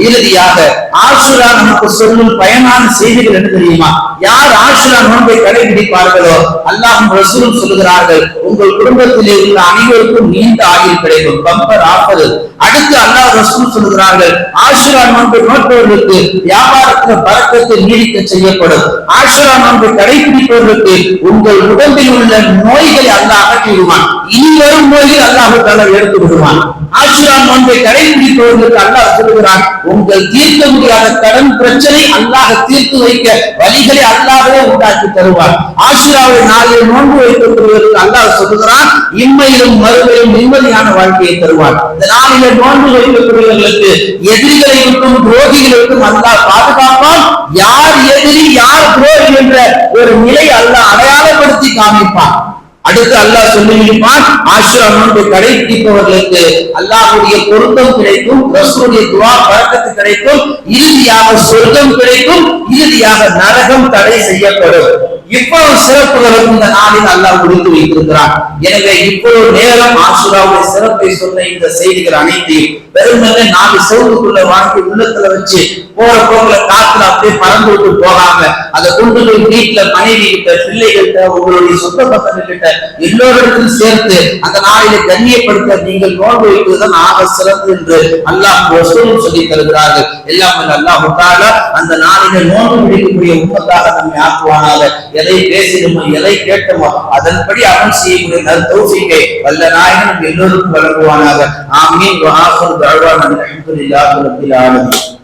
இறுதியாக ஆஷுரா நமக்கு சொல்லும் பயனான செய்திகள் என்ன தெரியுமா? யார் ஆஷுரா நோன்பை கடைபிடிப்பார்களோ அல்லாஹ்வும் ரசூலும் சொல்லுகிறார்கள், உங்கள் குடும்பத்திலே உள்ள அனைவருக்கும் நீண்ட ஆயுள் கிடைக்கும், பம்பர் ஆஃபர். அடுத்து அல்லாஹ் ரசூல் சொல்லுகிறார்கள், ஆஷுரா நோன்பை நோட்பவர்களுக்கு வியாபாரத்தில் பரக்கத்தை நீடிக்க செய்யப்படும். ஆஷுரா நோன்பை கடைபிடிப்பவர்களுக்கு உங்கள் உடம்பில் உள்ள நோய்களை அல்லாஹ் அகற்றி விடுவான். இனி வரும் நோய்கள் அல்லாஹ் தஆலா எடுத்து விடுவான். ஆஷுரா நோன்பை கடைபிடிப்பவர்களுக்கு அல்லாஹ் சொல்லுகிறான், உங்கள் தீர்க்க முடியாத கடன் பிரச்சனை அல்லாஹ் தீர்த்து வைக்க வழிகளை அல்லாஹ்வே உண்டாக்கி தருவார். ஆஷுராவை நாளில் நோன்பு வைக்கக்கூடியவர்களுக்கு அல்லாஹ் சொல்லுகிறான், இம்மையிலும் மறுமையிலும் நிம்மதியான வாழ்க்கையை தருவார். இந்த நாளில நோன்பு வைக்கக்கூடியவர்களுக்கு எதிரிகளை விட்டும் துரோகிகளுக்கும் அல்லாஹ் பாதுகாப்பான். யார் எதிரி யார் துரோகி என்ற ஒரு நிலை அல்லாஹ் அடையாளப்படுத்தி காமிப்பான். அடுத்து அல்லாஹ் சொல்லியிருப்பான், ஆஷுரா நோன்பை கடைபிடிப்பவர்களுக்கு அல்லாஹ்வுடைய பொருத்தம் கிடைக்கும், ரசூலுடைய துஆ பரக்கத்து கிடைக்கும், இறுதியாக சொர்க்கம் கிடைக்கும், இறுதியாக நரகம் தடை செய்யப்படும். இவ்வளவு சிறப்புகளும் இந்த நாளில் அல்லாஹ் முடித்து வைத்திருக்கிறான். எனவே இவ்வளவு நேரம் ஆஷுராவுடைய சிறப்பை சொன்ன இந்த செய்திகள் அனைத்தையும் வெறுமனே 4 செவத்துக்குள்ள வாங்கி உள்ளத்துல வச்சு போற போக்குல காத்துல அப்படியே பறந்து விட்டு போகாம அதை கொண்டு போய் வீட்டுல மனைவி கிட்ட, பிள்ளைகிட்ட, உங்களுடைய சொந்த பசங்க கிட்ட எல்லோரிடத்திலும் சேர்த்து அந்த நாளில கண்ணியப்படுத்த நீங்கள் நோன்பு வைப்பதுதான் ஆக சிறப்பு என்று அல்லாஹ் ரசூலும் சொல்லி தருகிறார்கள். எல்லாம் அல்லாஹ் தஆலா அந்த நாளில நோன்பு பிடிக்கக்கூடிய உம்மத்தாக நம்மை ஆக்குவானாக. எதை பேசினோமோ எதை கேட்டோமோ அதன்படி அமல் செய்யக்கூடிய நற்தௌஃபீகை வல்ல நாயகன் எல்லோருக்கும் வழங்குவானாக. ஆமீன். வஆஹிரு தஅவானா அல்ஹம்துலில்லாஹி ரப்பில் ஆலமீன்.